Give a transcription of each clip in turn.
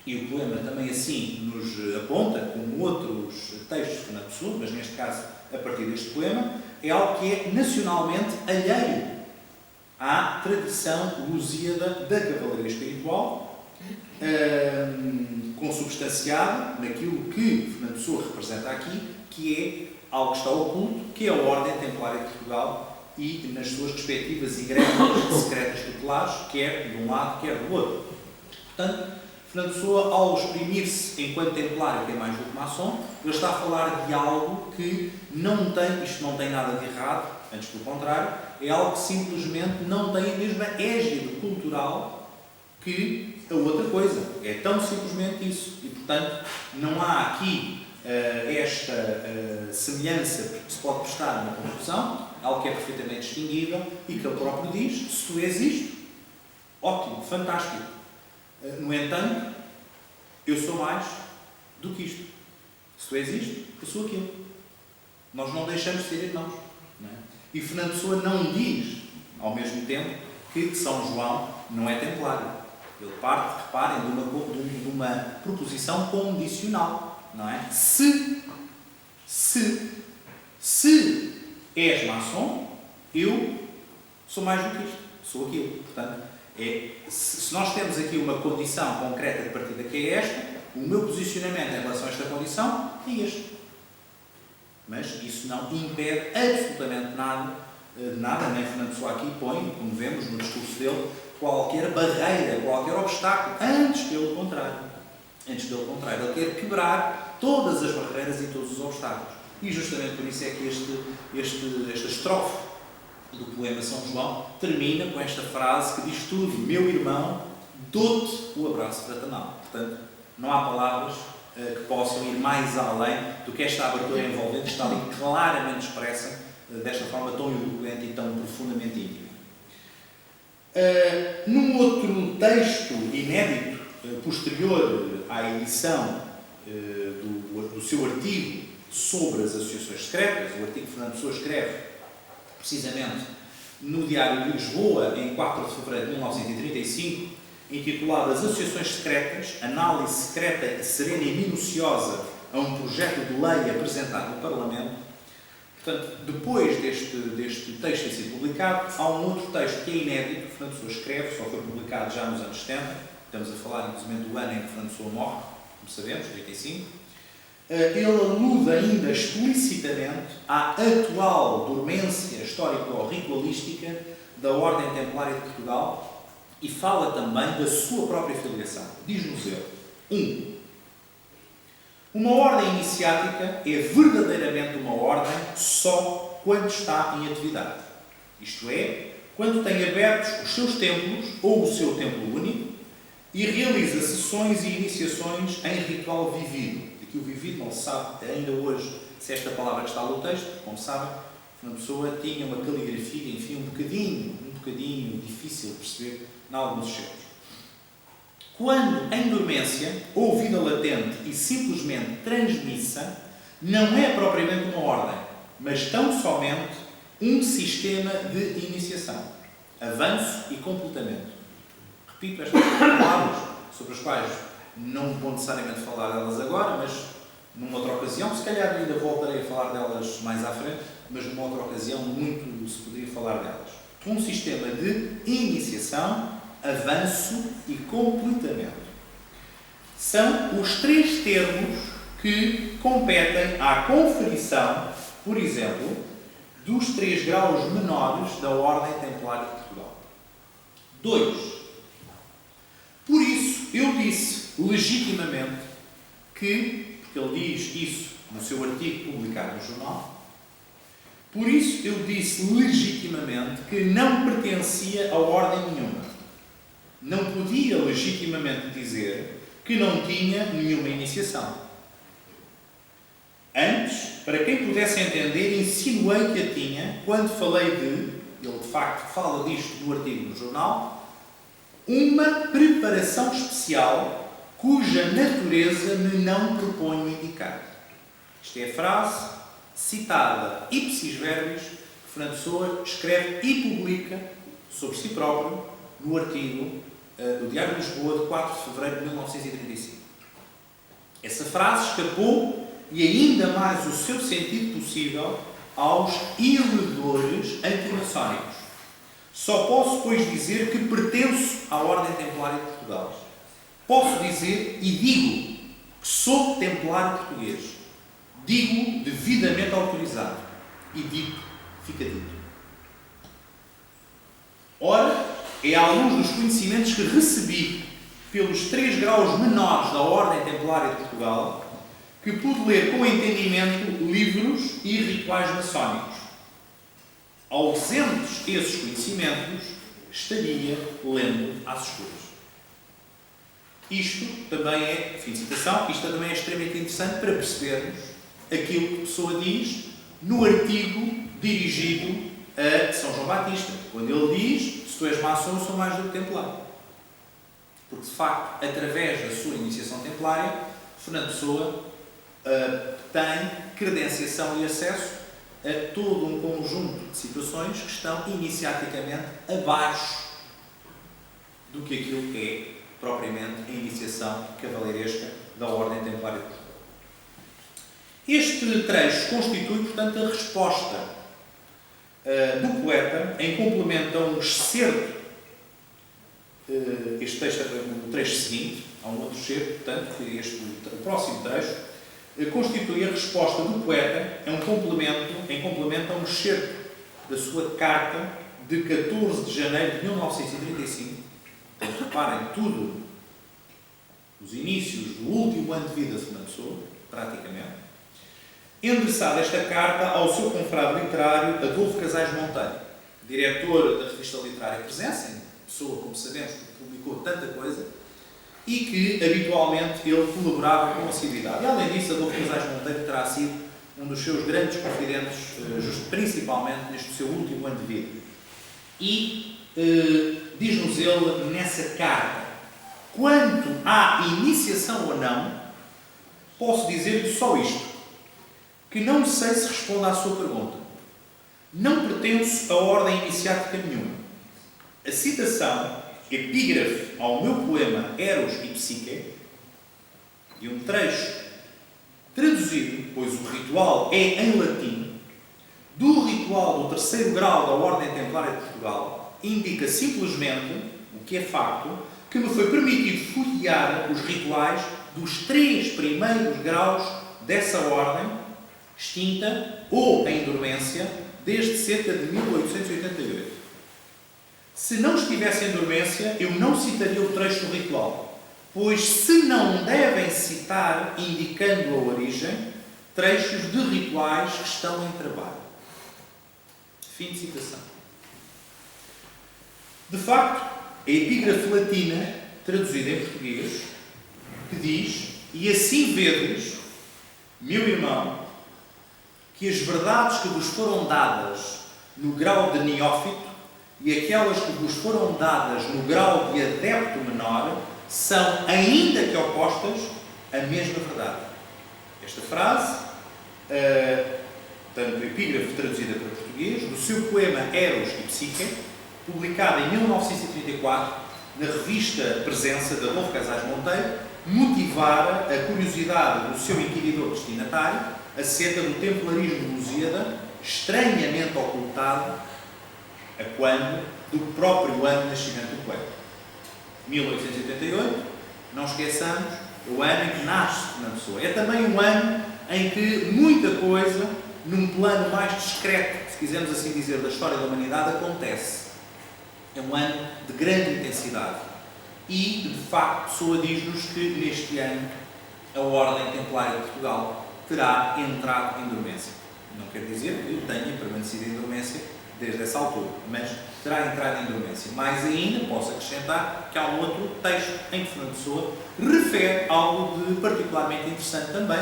e o poema também assim nos aponta, como outros textos de Fernando Pessoa, mas neste caso a partir deste poema, é algo que é nacionalmente alheio à tradição lusíada da cavalaria espiritual, consubstanciada naquilo que Fernando Pessoa representa aqui, que é algo que está oculto, que é a Ordem Templária de Portugal e nas suas respectivas igrejas secretas tutelares, quer de um lado, quer do outro. Portanto, Fernando Pessoa, ao exprimir-se enquanto templário, que é mais do que maçom, ele está a falar de algo que não tem, isto não tem nada de errado, antes pelo contrário, é algo que simplesmente não tem a mesma égide cultural que a outra coisa. É tão simplesmente isso. E, portanto, não há aqui esta semelhança que se pode prestar na confusão, algo que é perfeitamente distinguível e que ele próprio diz: se tu és isto, ótimo, fantástico. No entanto, eu sou mais do que isto. Se tu és isto, eu sou aquilo. Nós não deixamos de ser irmãos. Não é? E Fernando Pessoa não diz, ao mesmo tempo, que São João não é templário. Ele parte, reparem, de uma proposição condicional. Não é? Se és maçom, eu sou mais do que isto. Sou aquilo. Portanto, se nós temos aqui uma condição concreta de partida que é esta, o meu posicionamento em relação a esta condição é este. Mas isso não impede absolutamente nada, nem Fernando Pessoa aqui põe, como vemos no discurso dele, qualquer barreira, qualquer obstáculo, antes pelo contrário. Ele quer quebrar todas as barreiras e todos os obstáculos. E justamente por isso é que esta estrofe do poema São João termina com esta frase que diz tudo: meu irmão, dou-te o abraço fraternal. Portanto, não há palavras que possam ir mais além do que esta abertura envolvente, que está ali claramente expressa desta forma tão eloquente e tão profundamente íntima. Num outro texto inédito, posterior à edição do seu artigo sobre as associações secretas, o artigo que Fernando Pessoa escreve precisamente no Diário de Lisboa, em 4 de fevereiro de 1935, intitulado As Associações Secretas, análise secreta e serena e minuciosa a um projeto de lei apresentado no Parlamento. Portanto, depois deste texto ter sido publicado, há um outro texto que é inédito, que Fernando Pessoa escreve, só foi publicado já nos anos 70, estamos a falar inclusive do ano em que Fernando Pessoa morre, como sabemos, 35. Ele alude ainda explicitamente à atual dormência histórico-ritualística da Ordem Templária de Portugal e fala também da sua própria filiação. Diz-nos ele: 1. Uma ordem iniciática é verdadeiramente uma ordem só quando está em atividade. Isto é, quando tem abertos os seus templos ou o seu templo único e realiza sessões e iniciações em ritual vivido. Aqui o vivido não se sabe ainda hoje se esta palavra que está no texto, como sabem, uma pessoa tinha uma caligrafia, enfim, um bocadinho difícil de perceber em alguns excertos. Quando em dormência ou vida latente e simplesmente transmissa, não é propriamente uma ordem, mas tão somente um sistema de iniciação, avanço e completamento. Repito estas palavras, sobre as quais não vou necessariamente falar delas agora, mas numa outra ocasião, se calhar ainda voltarei a falar delas mais à frente, mas numa outra ocasião muito se poderia falar delas. Um sistema de iniciação, avanço e completamento. São os 3 termos que competem à conferição, por exemplo, dos 3 graus menores da Ordem Templária de Portugal. 2. Por isso, eu disse legitimamente que, porque ele diz isso no seu artigo publicado no jornal, por isso eu disse legitimamente que não pertencia a ordem nenhuma. Não podia legitimamente dizer que não tinha nenhuma iniciação. Antes, para quem pudesse entender, insinuei que a tinha quando falei ele de facto fala disto no artigo no jornal, uma preparação especial cuja natureza me não proponho indicar. Esta é a frase citada ipsis verbis que Fernando Pessoa escreve e publica sobre si próprio no artigo do Diário de Lisboa de 4 de fevereiro de 1935. frase escapou, e ainda mais o seu sentido possível, aos iledores antimaçónicos. Só posso, pois, dizer que pertenço à Ordem Templária de Portugal. Posso dizer e digo que sou templário português. Digo devidamente autorizado. E dito, fica dito. Ora, é à luz dos conhecimentos que recebi pelos 3 graus menores da Ordem Templária de Portugal que pude ler com entendimento livros e rituais maçónicos. Ausentes esses conhecimentos, estaria lendo às escuras. Isto também é, fim de citação, isto também é extremamente interessante para percebermos aquilo que a pessoa diz no artigo dirigido a São João Batista, quando ele diz: se tu és maçom, eu sou mais do que templário. Porque, de facto, através da sua iniciação templária, Fernando Pessoa tem credenciação e acesso a todo um conjunto de situações que estão iniciaticamente abaixo do que aquilo que é propriamente a iniciação cavaleiresca da Ordem Templária de Portugal. Este trecho constitui, portanto, a resposta do poeta em complemento a um excerto. Este texto é o trecho seguinte, há um outro excerto, portanto, que o próximo trecho constitui a resposta do poeta em complemento a um excerto da sua carta de 14 de janeiro de 1935. Portanto, reparem, tudo os inícios do último ano de vida de Fernando Pessoa, praticamente, endereçada esta carta ao seu confrade literário Adolfo Casais Monteiro, diretor da revista literária Presença, pessoa, como sabemos, que publicou tanta coisa, e que habitualmente ele colaborava com assiduidade. E além disso, Adolfo Casais Monteiro terá sido um dos seus grandes confidentes, principalmente neste seu último ano de vida. E diz-nos ele nessa carta: quanto à iniciação ou não, posso dizer-lhe só isto, que não sei se responde à sua pergunta. Não pertenço a ordem iniciática nenhuma. A citação, epígrafe ao meu poema Eros e Psique, de um trecho traduzido, pois o ritual é em latim, do ritual do 3º grau da Ordem Templária de Portugal, indica simplesmente, o que é facto, que me foi permitido folhear os rituais dos 3 primeiros graus dessa ordem, extinta ou em dormência, desde cerca de 1888. Se não estivesse em dormência, eu não citaria o trecho do ritual, pois se não devem citar, indicando a origem, trechos de rituais que estão em trabalho. Fim de citação. De facto, a epígrafe latina, traduzida em português, que diz: e assim vedes, meu irmão, que as verdades que vos foram dadas no grau de neófito e aquelas que vos foram dadas no grau de adepto menor são, ainda que opostas, a mesma verdade. Esta frase, tanto epígrafe traduzida para português, do seu poema Eros e Psique, publicada em 1934 na revista Presença de Adolfo Casais Monteiro, motivara a curiosidade do seu inquiridor destinatário acerca do templarismo lusíada, estranhamente ocultado a quando do próprio ano de nascimento do poeta. 1888, não esqueçamos, o ano em que nasce Fernando Pessoa. É também um ano em que muita coisa, num plano mais discreto, se quisermos assim dizer, da história da humanidade, acontece. É um ano de grande intensidade. E, de facto, Pessoa diz-nos que neste ano a Ordem Templária de Portugal terá entrado em dormência. Não quer dizer que tenha permanecido em dormência desde essa altura, mas terá entrado em dormência. Mais ainda, posso acrescentar que há um outro texto em que Fernando Pessoa refere algo de particularmente interessante também,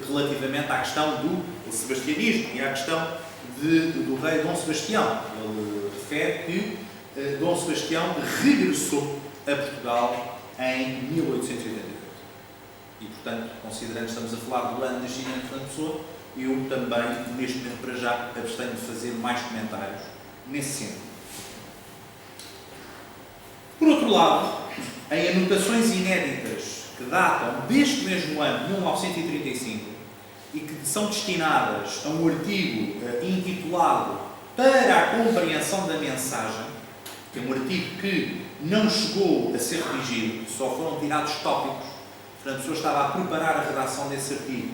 relativamente à questão do sebastianismo e à questão do rei Dom Sebastião. Ele refere que Dom Sebastião regressou a Portugal em 1888. E, portanto, considerando que estamos a falar do ano de nascimento de Fernando Pessoa, eu também, neste momento para já, abstenho de fazer mais comentários nesse sentido. Por outro lado, em anotações inéditas que datam deste mesmo ano, 1935, e que são destinadas a um artigo intitulado Para a Compreensão da Mensagem, que é um artigo que não chegou a ser redigido, só foram tirados tópicos. Portanto, a pessoa estava a preparar a redação desse artigo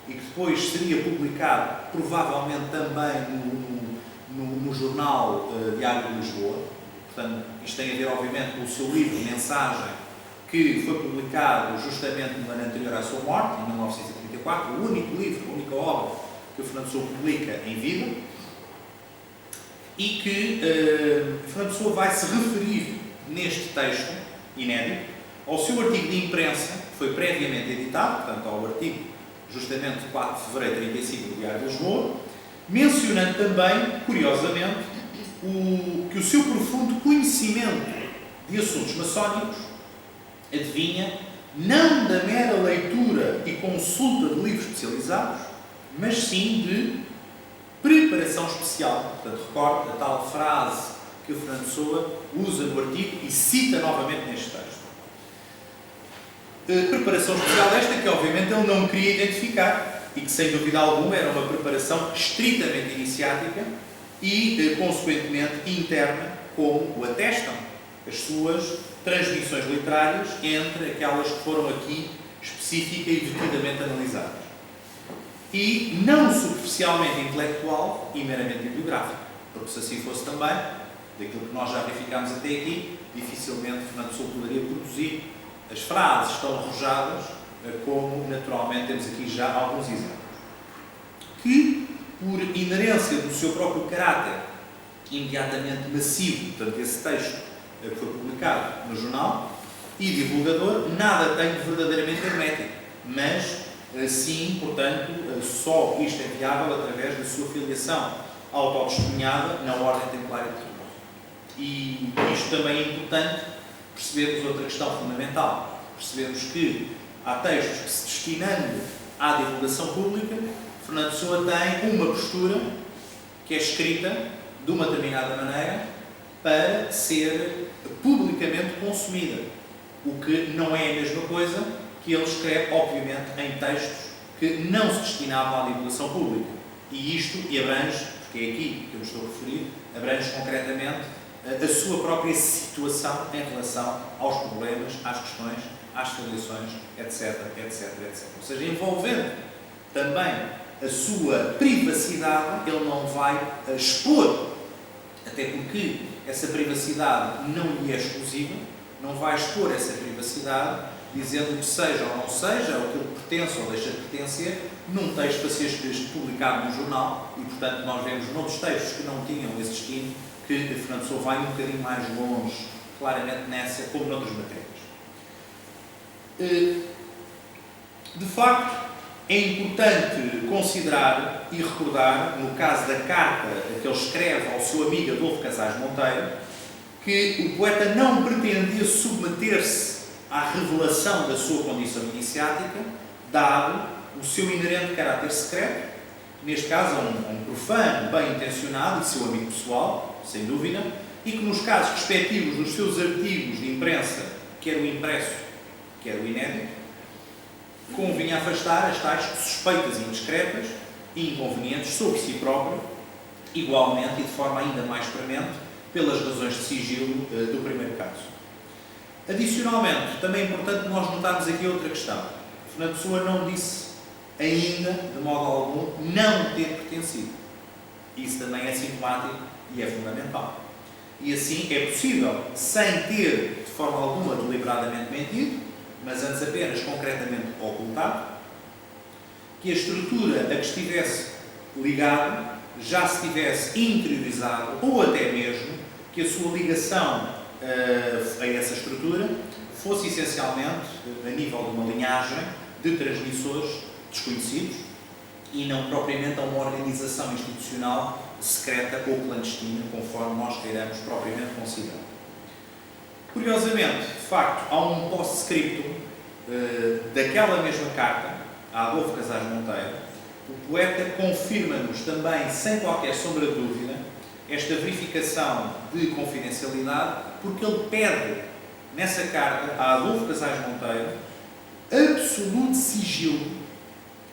e que depois seria publicado, provavelmente também no jornal Diário de Lisboa. Portanto, isto tem a ver, obviamente, com o seu livro Mensagem, que foi publicado justamente no ano anterior à sua morte, em 1934, o único livro, a única obra que o Fernando Pessoa publica em vida, e que Fernando Pessoa vai se referir neste texto inédito ao seu artigo de imprensa, que foi previamente editado, portanto ao artigo justamente de 4 de fevereiro de 1935 do Diário de Lisboa, mencionando também, curiosamente, que o seu profundo conhecimento de assuntos maçónicos adivinha não da mera leitura e consulta de livros especializados, mas sim de preparação especial. Portanto, recorde a tal frase que o Fernando Pessoa usa no artigo e cita novamente neste texto. Preparação especial esta que, obviamente, ele não queria identificar e que, sem dúvida alguma, era uma preparação estritamente iniciática e, consequentemente, interna, como o atestam as suas transmissões literárias entre aquelas que foram aqui específica e devidamente analisadas. E não superficialmente intelectual e meramente bibliográfico, porque se assim fosse também, daquilo que nós já verificámos até aqui, dificilmente Fernando Pessoa poderia produzir as frases tão arrojadas como, naturalmente, temos aqui já alguns exemplos. Que, por inerência do seu próprio caráter imediatamente massivo, portanto, esse texto que foi publicado no jornal, e divulgador, nada tem de verdadeiramente hermético, mas sim, portanto, só isto é viável através da sua filiação autotestemunhada na Ordem Templária de Portugal. E isto também é importante percebermos outra questão fundamental. Percebemos que há textos que, se destinando à divulgação pública, Fernando Pessoa tem uma postura que é escrita de uma determinada maneira para ser publicamente consumida, o que não é a mesma coisa que ele escreve, obviamente, em textos que não se destinavam à divulgação pública. E isto abrange, porque é aqui que eu me estou a referir, abrange concretamente a sua própria situação em relação aos problemas, às questões, às filiações, etc, etc, etc. Ou seja, envolvendo também a sua privacidade, ele não vai expor, até porque essa privacidade não lhe é exclusiva, não vai expor essa privacidade dizendo que seja ou não seja, ou que ele pertence ou deixa de pertencer, num texto para ser publicado no jornal, e portanto nós vemos noutros textos que não tinham esse destino, que Fernando Pessoa vai um bocadinho mais longe, claramente nessa, como noutras matérias. De facto, é importante considerar e recordar, no caso da carta que ele escreve ao seu amigo Adolfo Casais Monteiro, que o poeta não pretendia submeter-se à revelação da sua condição iniciática, dado o seu inerente caráter secreto, neste caso a um profano bem intencionado e seu amigo pessoal, sem dúvida, e que nos casos respectivos dos seus artigos de imprensa, quer o impresso, quer o inédito, convinha afastar as tais suspeitas indiscretas e inconvenientes sobre si próprio, igualmente e de forma ainda mais premente, pelas razões de sigilo do primeiro caso. Adicionalmente, também é importante nós notarmos aqui outra questão. Fernando Pessoa não disse ainda, de modo algum, não ter pertencido. Isso também é sintomático e é fundamental. E assim é possível, sem ter, de forma alguma, deliberadamente mentido, mas antes apenas concretamente ocultado, que a estrutura a que estivesse ligado já se tivesse interiorizado, ou até mesmo que a sua ligação a essa estrutura fosse essencialmente a nível de uma linhagem de transmissores desconhecidos e não propriamente a uma organização institucional secreta ou clandestina, conforme nós queiramos propriamente considerar. Curiosamente, de facto, há um post-scriptum daquela mesma carta a Adolfo Casais Monteiro. O poeta confirma-nos também, sem qualquer sombra de dúvida, esta verificação de confidencialidade, porque ele pede, nessa carta, a Adolfo Casais Monteiro, absoluto sigilo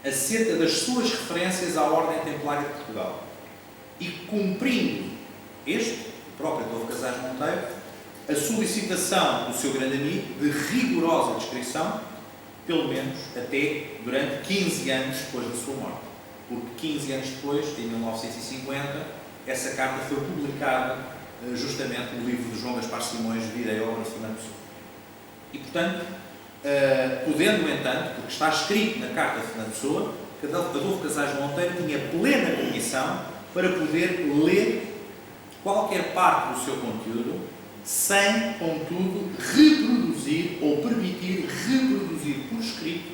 acerca das suas referências à Ordem Templária de Portugal. E cumprindo o próprio Adolfo Casais Monteiro, a solicitação do seu grande amigo de rigorosa descrição, pelo menos até durante 15 anos depois da sua morte. Porque 15 anos depois, em 1950, essa carta foi publicada justamente no livro de João Gaspar Simões, Vida e Obra de Fernando Pessoa. E, portanto, podendo, no entanto, porque está escrito na carta de Fernando Pessoa, que Adolfo Casais Monteiro tinha plena cognição para poder ler qualquer parte do seu conteúdo sem, contudo, reproduzir ou permitir reproduzir por escrito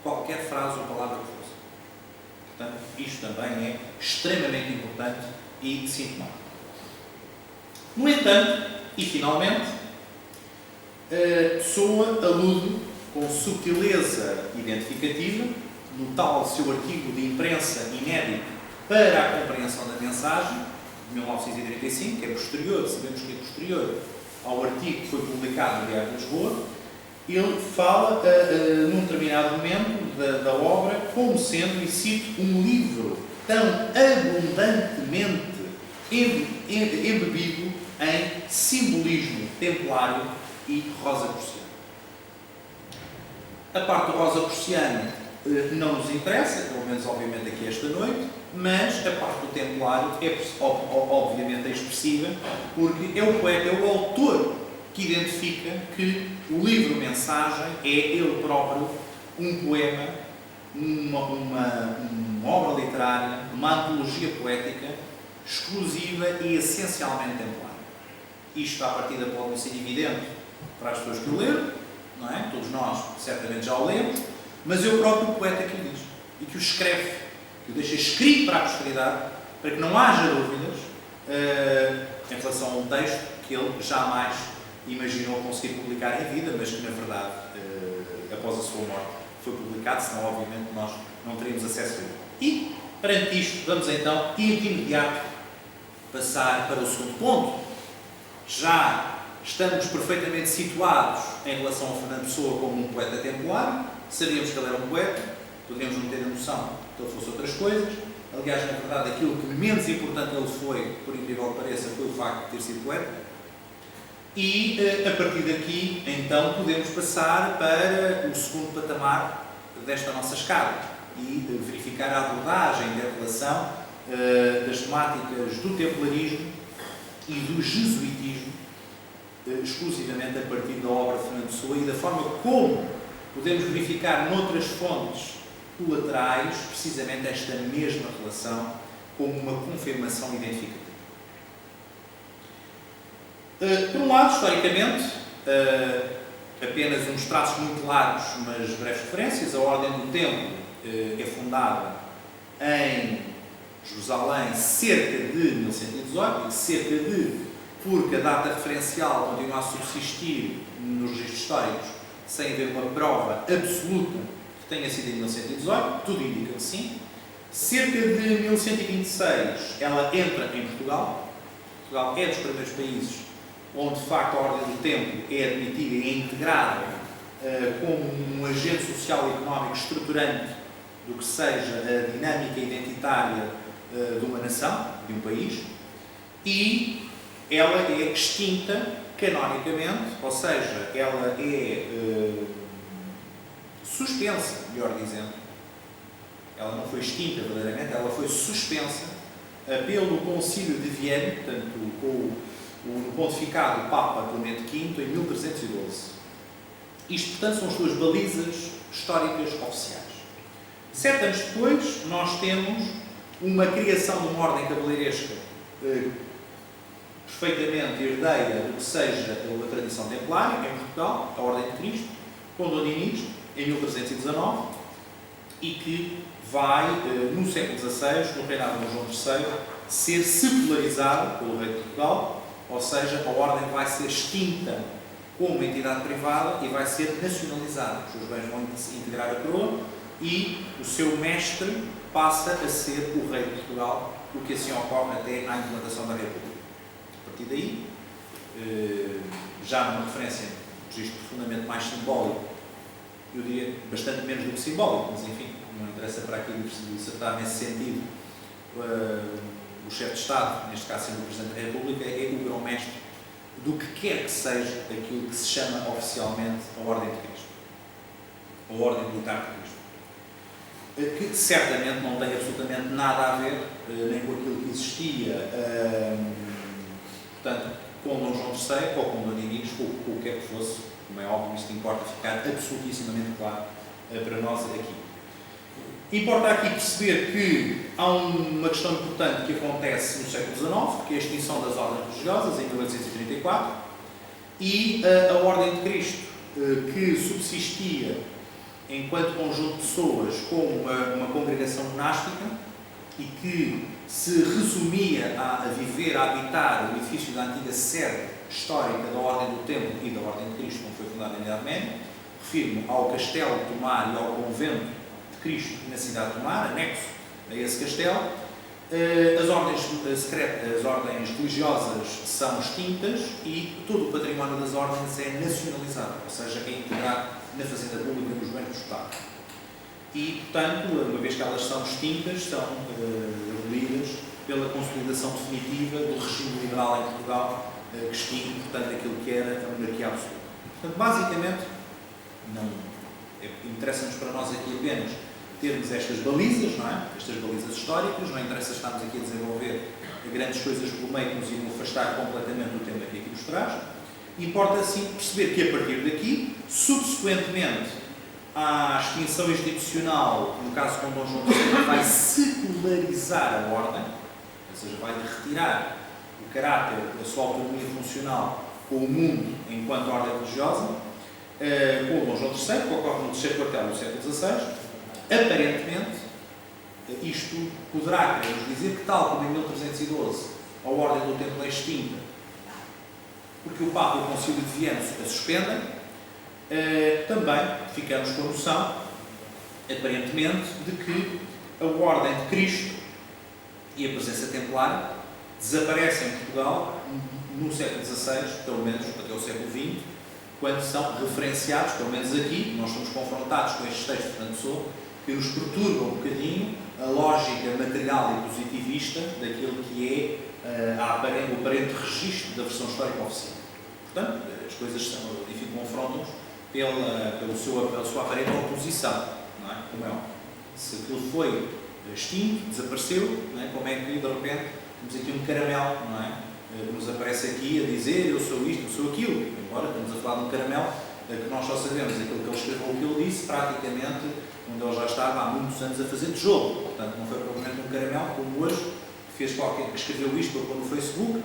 qualquer frase ou palavra que fosse. Portanto, isto também é extremamente importante e sintomático. No entanto, e finalmente, Pessoa alude com subtileza identificativa no tal seu artigo de imprensa inédito para a compreensão da mensagem, de 1935, que é posterior, sabemos que é posterior ao artigo que foi publicado no Diário de Lisboa. Ele fala, num determinado momento da obra, como sendo, e cito, um livro tão abundantemente embebido em simbolismo templário e rosa-prussiano. A parte do rosa-prussiano não nos interessa, pelo menos obviamente aqui esta noite, mas a parte do templário é obviamente expressiva, porque é o poeta, é o autor que identifica que o livro-mensagem é ele próprio um poema, uma obra literária, uma antologia poética exclusiva e essencialmente templária. Isto, à partida, pode não ser evidente para as pessoas que o leram, não é? Todos nós certamente já o lemos, mas é o próprio poeta que o diz e que o escreve, que o deixa escrito para a posteridade, para que não haja dúvidas em relação a um texto que ele jamais imaginou conseguir publicar em vida, mas que, na verdade, após a sua morte, foi publicado, senão, obviamente, nós não teríamos acesso a ele. E, perante isto, vamos então, de imediato, passar para o segundo ponto. Já estamos perfeitamente situados em relação a Fernando Pessoa como um poeta templário, sabíamos que ele era um poeta, poderíamos não ter a noção que ele fosse outras coisas. Aliás, na verdade, aquilo que menos importante ele foi, por incrível que pareça, foi o facto de ter sido poeta. E, a partir daqui, então, podemos passar para o segundo patamar desta nossa escala e verificar a abordagem da relação das temáticas do templarismo e do jesuitismo, exclusivamente a partir da obra de Fernando Pessoa e da forma como podemos verificar noutras fontes colaterais precisamente esta mesma relação como uma confirmação identificativa. Por um lado, historicamente, apenas uns traços muito largos, mas breves referências. A Ordem do Templo é fundada em Jerusalém cerca de 1118, porque a data referencial continua a subsistir nos registros históricos sem haver uma prova absoluta que tenha sido em 1118, tudo indica que sim. Cerca de 1126 ela entra em Portugal. Portugal é dos primeiros países onde de facto a Ordem do Templo é admitida e é integrada como um agente social e económico estruturante do que seja a dinâmica identitária de uma nação, de um país, e ela é extinta canonicamente, ou seja, ela é suspensa, melhor dizendo. Ela não foi extinta verdadeiramente, ela foi suspensa pelo Concílio de Viena, portanto, com o pontificado do Papa Clemente V em 1312. Isto, portanto, são as suas balizas históricas oficiais. 7 anos depois, nós temos uma criação de uma ordem cabeleiresca perfeitamente herdeira do que seja a tradição templária em Portugal, a Ordem de Cristo, com Dom Dinis, em 1319, e que vai, no século XVI, no reinado de João III, ser secularizada pelo rei de Portugal, ou seja, a Ordem vai ser extinta como uma entidade privada e vai ser nacionalizada. Os seus bens vão integrar a coroa e o seu mestre passa a ser o rei de Portugal, o que assim ocorre até à implantação da República. A partir daí, já numa referência, um registro profundamente mais simbólico, eu diria, bastante menos do que simbólico, mas enfim, não interessa para aqui dissertar nesse sentido. O chefe de Estado, neste caso sendo o Presidente da República, é o grão-mestre do que quer que seja aquilo que se chama oficialmente a Ordem de Cristo, a Ordem Militar de Cristo, que certamente não tem absolutamente nada a ver nem com aquilo que existia, portanto, com Dom João III ou com Dom Inês, ou com o que quer que fosse. Como é óbvio, isto importa ficar absolutissimamente claro para nós aqui. Importa aqui perceber que há uma questão importante que acontece no século XIX, que é a extinção das ordens religiosas, em 1834, e a Ordem de Cristo, que subsistia enquanto conjunto de pessoas como uma congregação monástica e que se resumia a viver, a habitar o edifício da antiga sede histórica da Ordem do Templo e da Ordem de Cristo, como foi fundada na Idade Média. Refiro-me ao Castelo de Tomar e ao Convento de Cristo na cidade de Tomar, anexo a esse castelo. As ordens secretas, as ordens religiosas são extintas e todo o património das ordens é nacionalizado, ou seja, é integrado na Fazenda Pública nos bancos do Estado. E, portanto, uma vez que elas são extintas, são abolidas pela consolidação definitiva do regime liberal em Portugal, que extingue, portanto, aquilo que era a monarquia absoluta. Portanto, basicamente, interessa-nos para nós aqui apenas termos estas balizas, não é? Estas balizas históricas, não interessa estarmos aqui a desenvolver grandes coisas pelo meio que nos irão afastar completamente do tema que aqui nos traz. Importa, sim, perceber que a partir daqui, subsequentemente à extinção institucional, no caso com Dom João III, vai secularizar a ordem, ou seja, vai retirar o caráter da sua autonomia funcional com o mundo enquanto ordem religiosa, com Dom João III, que ocorre no terceiro quartel do século XVI. Aparentemente, isto poderá querer dizer que, tal como em 1312 a Ordem do Templo é extinta, porque o Papa e o Concílio de Viena a suspendem, também ficamos com a noção, aparentemente, de que a Ordem de Cristo e a presença templar desaparecem em Portugal no século XVI, pelo menos até o século XX, quando são referenciados, pelo menos aqui, nós somos confrontados com estes textos de Fernando Pessoa, que nos perturba um bocadinho a lógica material e positivista daquilo que é o aparente registro da versão histórica oficial. Portanto, as coisas confrontam-nos pela sua aparente oposição, não é? Como é óbvio. Se aquilo foi extinto, desapareceu, não é? Como é que de repente temos aqui um caramelo, não é? Que nos aparece aqui a dizer eu sou isto, eu sou aquilo, embora estamos a falar de um caramelo que nós só sabemos aquilo que ele escreveu, o que ele disse, praticamente onde ele já estava há muitos anos a fazer tijolo. Portanto, não foi propriamente um caramelo como hoje, que fez qualquer que escreveu isto para pôr no Facebook,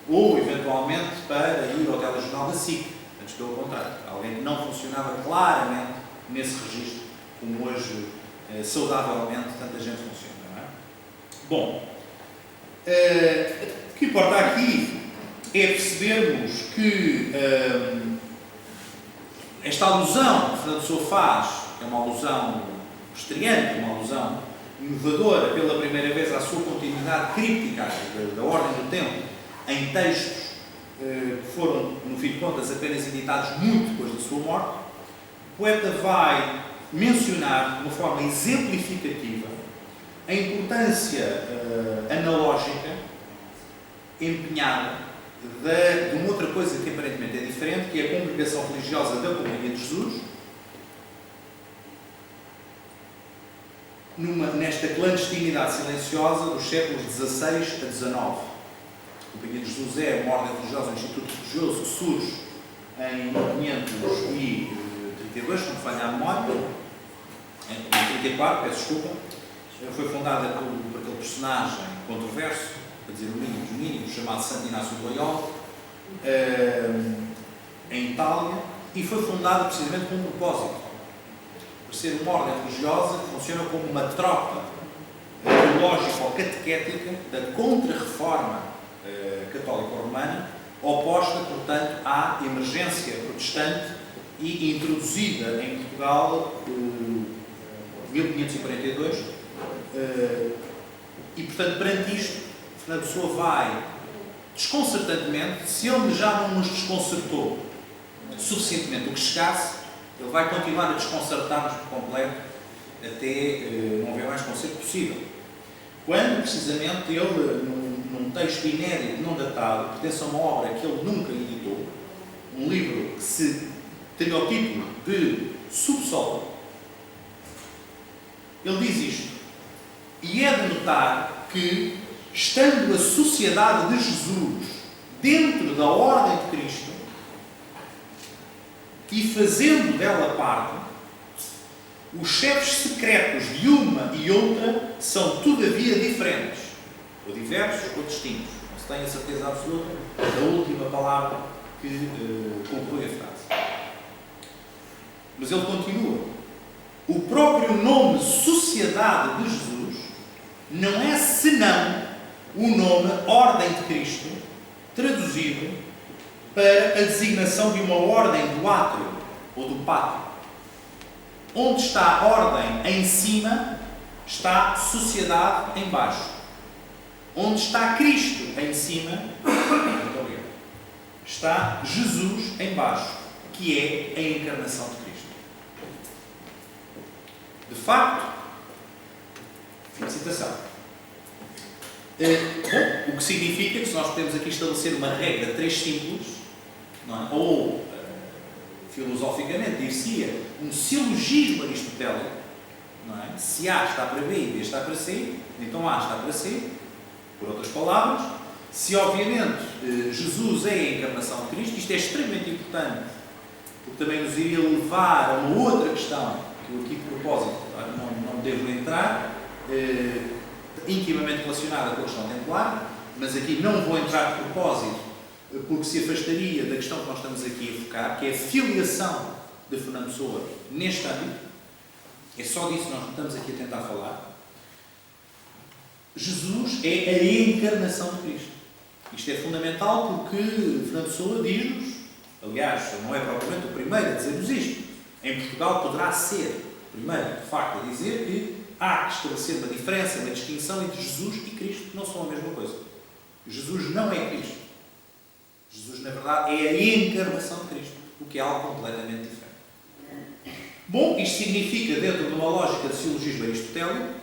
ou eventualmente para ir ao telejornal da SIC. Antes, pelo contrário, alguém que não funcionava claramente nesse registro, como hoje, saudavelmente, tanta gente funciona. Não é? Bom, o que importa aqui é percebermos que esta alusão que Fernando Pessoa faz, é uma alusão estreante, uma alusão inovadora, pela primeira vez à sua continuidade críptica da Ordem do Templo, em textos que foram, no fim de contas, apenas editados muito depois da sua morte. O poeta vai mencionar, de uma forma exemplificativa, a importância analógica, empenhada, de uma outra coisa que aparentemente é diferente, que é a congregação religiosa da Companhia de Jesus, nesta clandestinidade silenciosa dos séculos XVI a XIX. A Companhia de Jesus é uma ordem religiosa, um instituto religioso que surge em 1532, se não falha a memória, em 34, peço desculpa. Foi fundada por aquele personagem controverso, para dizer o mínimo dos mínimos, chamado Santo Inácio de Loyola, em Itália, e foi fundada precisamente com um propósito, por ser uma ordem religiosa que funciona como uma tropa teológica ou catequética da contra-reforma católico-romana, oposta, portanto, à emergência protestante e introduzida em Portugal em 1542. E, portanto, perante isto, Fernando Pessoa vai desconcertantemente, se ele já não nos desconcertou suficientemente o que chegasse, ele vai continuar a desconcertar-nos por completo até não haver mais conserto possível. Quando, precisamente, ele, num texto inédito, não datado, pertence a uma obra que ele nunca editou, um livro que teria o título de Subsolo, ele diz isto: e é de notar que, estando a sociedade de Jesus dentro da ordem de Cristo e fazendo dela parte, os chefes secretos de uma e outra são todavia diferentes, ou diversos ou distintos. Não se tem a certeza absoluta da última palavra que conclui a frase. Mas ele continua: o próprio nome Sociedade de Jesus não é senão o nome Ordem de Cristo, traduzido para a designação de uma ordem do átrio ou do pátio. Onde está a ordem em cima, está sociedade em baixo. Onde está Cristo em cima, está Jesus em baixo, que é a encarnação de Cristo. De facto, fim de citação. Bom, o que significa que, se nós podemos aqui estabelecer uma regra 3 simples, não é? Ou, filosoficamente, dir-se-ia um silogismo aristotélico, não é? Se A está para B e B está para C, então A está para C, por outras palavras. Se, obviamente, Jesus é a encarnação de Cristo, isto é extremamente importante, porque também nos iria levar a uma outra questão, que eu aqui, de propósito, não devo entrar, intimamente relacionada com a questão templar, mas aqui não vou entrar de propósito, porque se afastaria da questão que nós estamos aqui a focar, que é a filiação de Fernando Pessoa neste âmbito. É só disso que nós estamos aqui a tentar falar. Jesus é a encarnação de Cristo. Isto é fundamental porque Fernando Pessoa diz-nos, aliás, não é propriamente o primeiro a dizer-nos isto, em Portugal poderá ser o primeiro, de facto, a dizer que há que estabelecer uma diferença, uma distinção entre Jesus e Cristo, que não são a mesma coisa. Jesus não é Cristo. Jesus, na verdade, é a encarnação de Cristo, o que é algo completamente diferente. Bom, isto significa, dentro de uma lógica de silogismo aristotélico,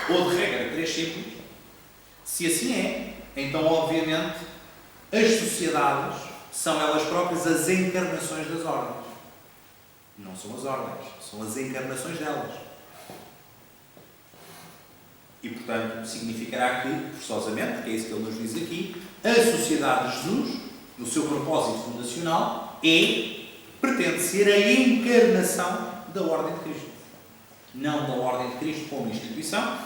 ou de regra 3 simples, se assim é, então, obviamente, as sociedades são elas próprias as encarnações das ordens. Não são as ordens, são as encarnações delas. E, portanto, significará que, forçosamente, que é isso que ele nos diz aqui, a Sociedade de Jesus, no seu propósito fundacional, pretende ser a encarnação da Ordem de Cristo. Não da Ordem de Cristo como instituição,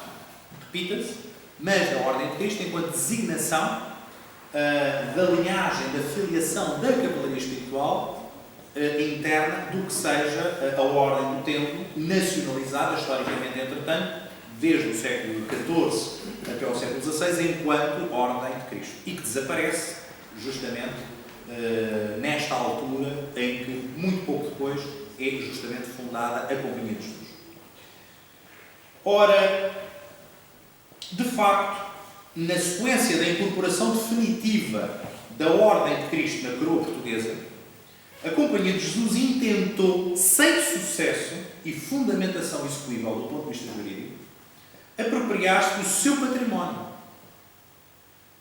repita-se, mas da Ordem de Cristo enquanto designação da linhagem, da filiação da cavalaria espiritual interna do que seja a Ordem do Templo, nacionalizada historicamente, entretanto, desde o século XIV até ao século XVI, enquanto Ordem de Cristo. E que desaparece justamente nesta altura em que, muito pouco depois, é justamente fundada a Companhia de Jesus. Ora, de facto, na sequência da incorporação definitiva da Ordem de Cristo na coroa portuguesa, a Companhia de Jesus intentou, sem sucesso e fundamentação execuível do ponto de vista jurídico, apropriar-se do seu património,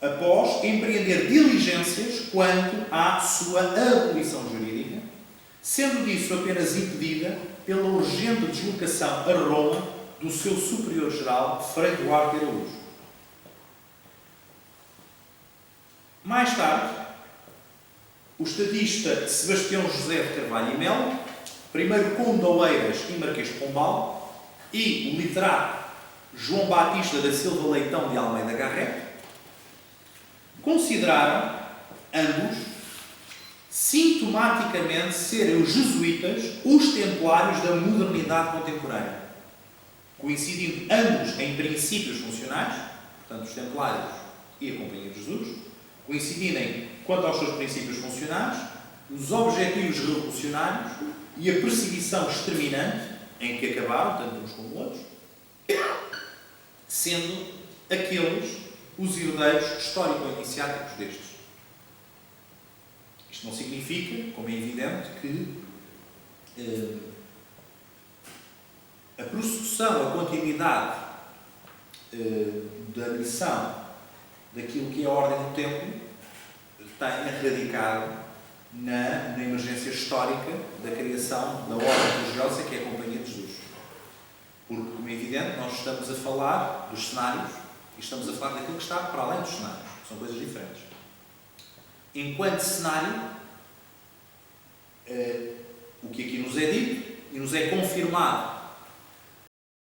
após empreender diligências quanto à sua abolição jurídica, sendo disso apenas impedida pela urgente deslocação a Roma do seu superior-geral, Frei Duarte Araújo. Mais tarde, o estadista Sebastião José de Carvalho e Melo, primeiro conde de Oeiras e Marquês de Pombal, e o literato João Batista da Silva Leitão de Almeida Garrett, consideraram, ambos, sintomaticamente serem os jesuítas os templários da modernidade contemporânea, coincidindo ambos em princípios funcionais, portanto os templários e a Companhia de Jesus, coincidem quanto aos seus princípios funcionais, os objetivos revolucionários e a perseguição exterminante em que acabaram, tanto uns como outros, sendo aqueles os herdeiros histórico-iniciáticos destes. Isto não significa, como é evidente, que a prossecução, a continuidade da missão daquilo que é a ordem do tempo tem radicado na emergência histórica da criação da ordem religiosa, que é a Companhia de Jesus. Porque, como é evidente, nós estamos a falar dos cenários e estamos a falar daquilo que está para além dos cenários. São coisas diferentes. Enquanto cenário, o que aqui nos é dito e nos é confirmado